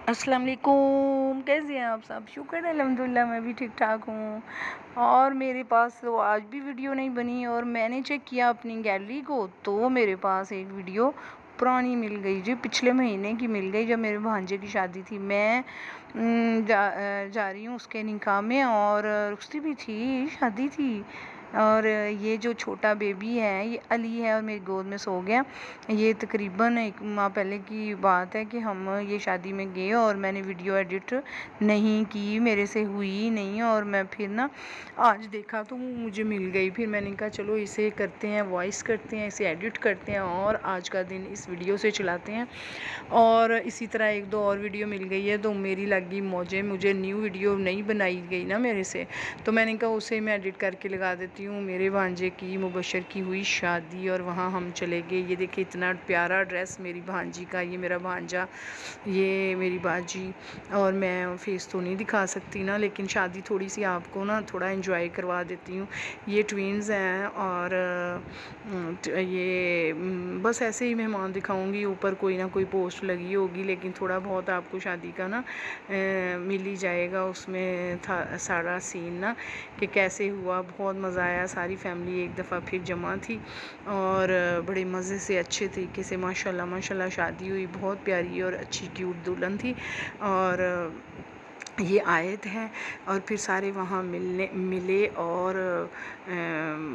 अस्सलाम वालेकुम। कैसे हैं आप सब? शुक्र है अल्हम्दुलिल्लाह, मैं भी ठीक ठाक हूँ। और मेरे पास तो आज भी वीडियो नहीं बनी और मैंने चेक किया अपनी गैलरी को, तो मेरे पास एक वीडियो पुरानी मिल गई जी, पिछले महीने की मिल गई, जब मेरे भांजे की शादी थी। मैं जा रही हूँ उसके निकाह में, और रुखसती भी थी, शादी थी। और ये जो छोटा बेबी है ये अली है और मेरी गोद में सो गया। ये तकरीबन 1 माह पहले की बात है कि हम ये शादी में गए और मैंने वीडियो एडिट नहीं की, मेरे से हुई नहीं। और मैं फिर ना आज देखा तो मुझे मिल गई। फिर मैंने कहा चलो इसे करते हैं, वॉइस करते हैं, इसे एडिट करते हैं और आज का दिन इस वीडियो से चलाते हैं। और इसी तरह 1-2 और वीडियो मिल गई है, तो मेरी लगी मौजें। मुझे न्यू वीडियो नहीं बनाई गई ना मेरे से, तो मैंने कहा उसे मैं एडिट करके लगा देती हूँ। मेरे भांजे की मुबशर की हुई शादी और वहाँ हम चले गए। ये देखिए इतना प्यारा ड्रेस मेरी भांजी का, ये मेरा भांजा, ये मेरी बाजी। और मैं फेस तो नहीं दिखा सकती ना, लेकिन शादी थोड़ी सी आपको ना थोड़ा एंजॉय करवा देती हूँ। ये ट्विन्स हैं और ये बस ऐसे ही मेहमान दिखाऊंगी। ऊपर कोई ना कोई पोस्ट लगी होगी, लेकिन थोड़ा बहुत आपको शादी का ना मिल ही जाएगा। उसमें था सारा सीन ना कि कैसे हुआ, बहुत मज़ा आया। सारी फैमिली एक दफ़ा फिर जमा थी और बड़े मज़े से अच्छे तरीके से माशाल्लाह माशाल्लाह शादी हुई। बहुत प्यारी और अच्छी क्यूट दुल्हन थी। और ये आए थे और फिर सारे वहाँ मिले। और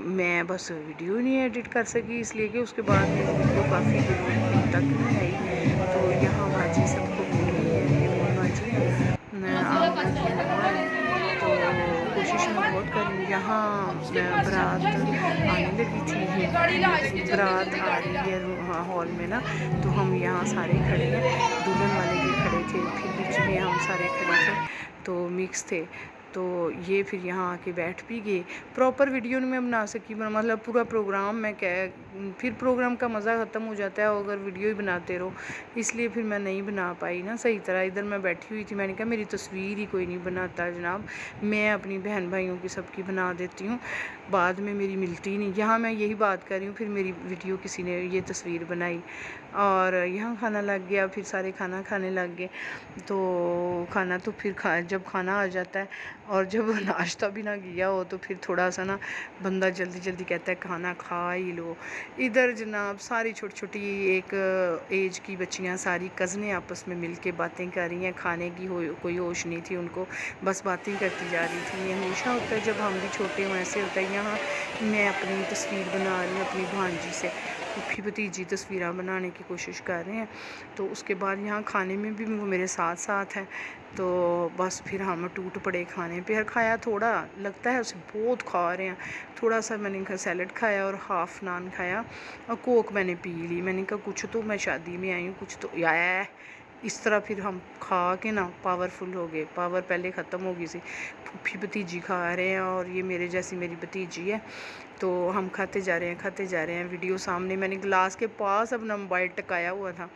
मैं बस वीडियो नहीं एडिट कर सकी, इसलिए कि उसके बाद मेरी वीडियो काफ़ी दिनों तक नहीं आई। तो यहाँ बाजी सबको मिली है, ये मोर बाजी तो कोशिश मैं बहुत करूँ। यहाँ बारात आने लगी थी, बारात आ रही है हॉल में ना, तो हम यहाँ सारे खड़े हैं। दुल्हन वाले भी खड़े थे, फिर बीच में हम सारे खड़े थे, तो मिक्स थे। तो ये फिर यहाँ आके बैठ भी गए। प्रॉपर वीडियो नहीं मैं बना सकी, मतलब पूरा प्रोग्राम मैं फिर प्रोग्राम का मज़ा ख़त्म हो जाता है अगर वीडियो ही बनाते रहो, इसलिए फिर मैं नहीं बना पाई ना सही तरह। इधर मैं बैठी हुई थी, मैंने कहा मेरी तस्वीर ही कोई नहीं बनाता जनाब, मैं अपनी बहन भाइयों की सबकी बना देती हूँ, बाद में मेरी मिलती नहीं। यहाँ मैं यही बात कर रही हूँ, फिर मेरी वीडियो किसी ने ये तस्वीर बनाई। और यहाँ खाना लग गया, फिर सारे खाना खाने लग गए। तो खाना तो फिर जब खाना आ जाता है और जब नाश्ता भी ना किया हो, तो फिर थोड़ा सा ना बंदा जल्दी जल्दी कहता है खाना खा ही लो। इधर जनाब सारी छोटी छोटी एक एज की बच्चियाँ, सारी कज़नें आपस में मिल के बातें कर रही हैं। खाने की कोई होश नहीं थी उनको, बस बातें करती जा रही थी। ये हमेशा होता है जब हम भी छोटे हों, ऐसे होता है। यहाँ मैं अपनी तस्वीर बना रही हूँ अपनी भांजी से, फूफी भतीजी तस्वीरें बनाने की कोशिश कर रहे हैं। तो उसके बाद यहाँ खाने में भी वो मेरे साथ साथ है। तो बस फिर हम टूट पड़े खाने पे। खाया थोड़ा लगता है उसे, बहुत खा रहे हैं। थोड़ा सा मैंने सैलड खाया और हाफ़ नान खाया और कोक मैंने पी ली। मैंने कहा कुछ तो मैं शादी में आई हूँ, कुछ तो आया। इस तरह फिर हम खा के ना पावरफुल हो गए, पावर पहले ख़त्म हो गई थी। फूफी भतीजी खा रहे हैं और ये मेरे जैसी मेरी भतीजी है। तो हम खाते जा रहे हैं, खाते जा रहे हैं। वीडियो सामने, मैंने गिलास के पास अपना मोबाइल टकाया हुआ था।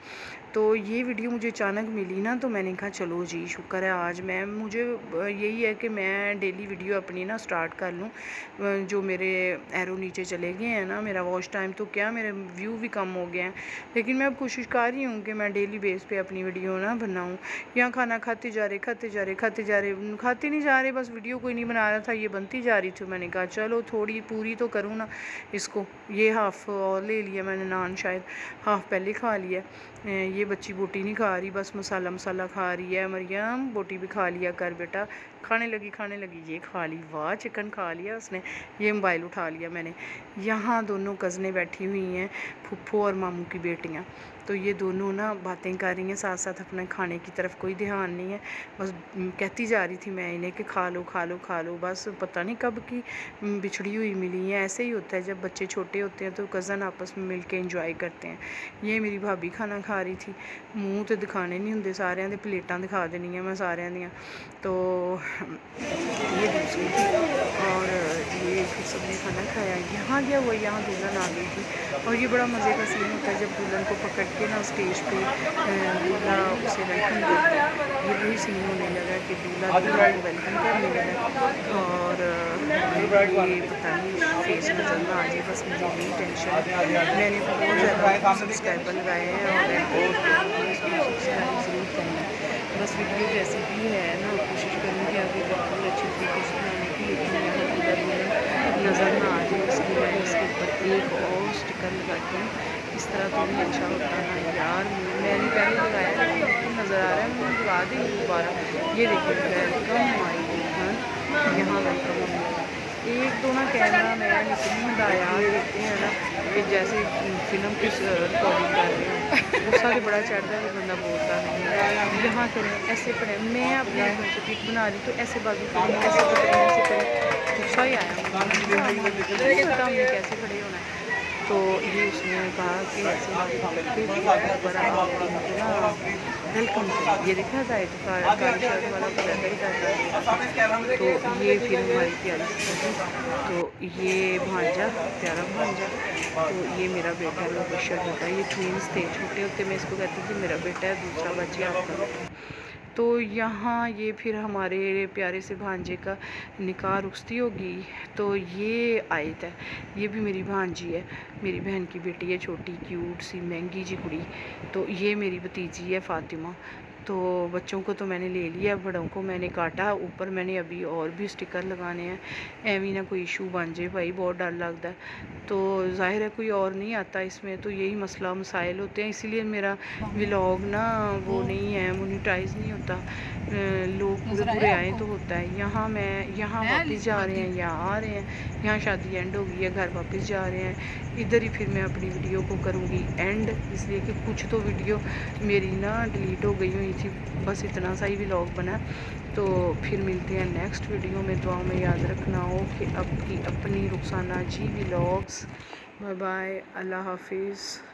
तो ये वीडियो मुझे अचानक मिली ना, तो मैंने कहा चलो जी शुक्र है आज मुझे यही है कि मैं डेली वीडियो अपनी ना स्टार्ट कर लूँ। जो मेरे एरो नीचे चले गए हैं ना, मेरा वॉच टाइम तो क्या, मेरे व्यू भी कम हो गए हैं, लेकिन मैं अब कोशिश कर रही हूँ कि मैं डेली बेस पे अपनी वीडियो ना बनाऊँ। यहाँ खाना खाते जा रहे, खाते जा रहे, खाते जा रहे, खाते नहीं जा रहे, बस वीडियो कोई नहीं बना रहा था, ये बनती जा रही थी। मैंने कहा चलो थोड़ी पूरी तो करूँ ना इसको। ये हाफ़ और ले लिया मैंने नान, शायद हाफ़ पहले खा लिया। ये बच्ची बोटी नहीं खा रही, बस मसाला मसाला खा रही है। मरियम बोटी भी खा लिया कर बेटा, खाने लगी खाने लगी। ये खा ली, वाह चिकन खा लिया उसने। ये मोबाइल उठा लिया मैंने। यहाँ दोनों कज़नें बैठी हुई हैं, फुप्पो और मामू की बेटियाँ। तो ये दोनों ना बातें कर रही हैं साथ साथ, अपने खाने की तरफ कोई ध्यान नहीं है। बस कहती जा रही थी मैं इन्हें कि खा लो खा लो खा लो। बस पता नहीं कब की बिछड़ी हुई मिली है। ऐसे ही होता है जब बच्चे छोटे होते हैं तो कज़न आपस में मिल के इंजॉय करते हैं। ये मेरी भाभी खाना खा रही थी, मूँह तो दिखाने नहीं होंगे सारिਆਂ ਦੇ, प्लेटां दिखा देनी मैं सारिਆਂ दियां। तो ये दूसरी थी और ये फिर सबने खाना खाया। यहाँ गया हुआ, यहाँ दुल्हन आ गई थी। और ये बड़ा मज़े का सीन होता है जब दुल्हन को पकड़ के ना स्टेज पे दूल्हा उसे वेलकम करता है। ये वही सीन होने लगा कि दूल्हा दुल्हन को वेलकम करने लगा। और ये पता नहीं फेस नजर ना आ जाए, बस मुझे यही टेंशन है। मैंने बहुत ज़्यादा सब्सक्राइबर लगाए हैं और सब्सक्राइब ज़रूर करना है। बस वीडियो जैसी भी है ना, कोशिश करूँगी आगे बिल्कुल अच्छी तरीके से बनाने की, लेकिन यहाँ कूलर वूलर नज़र ना आ जाए, इसलिए मैं इसके ऊपर एक और स्टिकर लगाती हूँ। इस तरह तो नहीं अच्छा होता ना यार, मैंने पहले लगाया था तो नज़र आ रहा है, मैं लगा दी दोबारा। ये देखिए वेलकम माई दुल्हन, यहाँ वेलकम एक दो ना कैमरा मैन इतनी हदायत देते हैं ना कि जैसे फिल्म की रिकॉर्डिंग कर रहे हो, गुस्सा भी बड़ा चढ़ता है, बंदा बोलता नहीं है। यहाँ करें ऐसे पड़े, मैं अपने से पिक बना रही तो ऐसे बाजू करें, ऐसे करें, ऐसे करें, गुस्सा ही आया मुझे, पता हमने कैसे खड़े होना है। तो ये उसने कहा कि ऐसे ऊपर ना वेलकम करें, ये देखा जाए तो काली शर्ट वाला बड़ा ही करता। तो ये फिर हमारी प्यारी सी, तो ये भांजा प्यारा भांजा, तो ये मेरा बेटा है मुबशर बेटा, ये ट्विंस थे, छोटे होते मैं इसको कहती थी मेरा बेटा है, दूसरा बच्चा आपका बेटा। तो यहाँ ये फिर हमारे प्यारे से भांजे का निकाह रुखसती होगी, तो ये आयत है, ये भी मेरी भांजी है, मेरी बहन की बेटी है, छोटी क्यूट सी महंगी जी कुड़ी। तो ये मेरी भतीजी है फ़ातिमा। तो बच्चों को तो मैंने ले लिया, बड़ों को मैंने काटा, ऊपर मैंने अभी और भी स्टिकर लगाने हैं, एवं ना कोई इशू बन जाए भाई, बहुत डर लगता है। तो जाहिर है कोई और नहीं आता इसमें, तो यही मसला मसाइल होते हैं, इसीलिए मेरा व्लॉग ना वो नहीं है, मोनेटाइज नहीं होता, लोग पूरे पूरे आए तो होता है। यहाँ वापस जा रहे हैं, यहाँ आ रहे हैं, यहाँ शादी एंड हो गई है, घर वापस जा रहे हैं, इधर ही फिर मैं अपनी वीडियो को करूँगी एंड, इसलिए कि कुछ तो वीडियो मेरी ना डिलीट हो गई हुई थी, बस इतना सा ही व्लॉग बना। तो फिर मिलते हैं नेक्स्ट वीडियो में, दुआओं में याद रखना हो कि अपनी रुखसाना जी व्लॉग्स। बाय बाय, अल्लाह हाफिज़।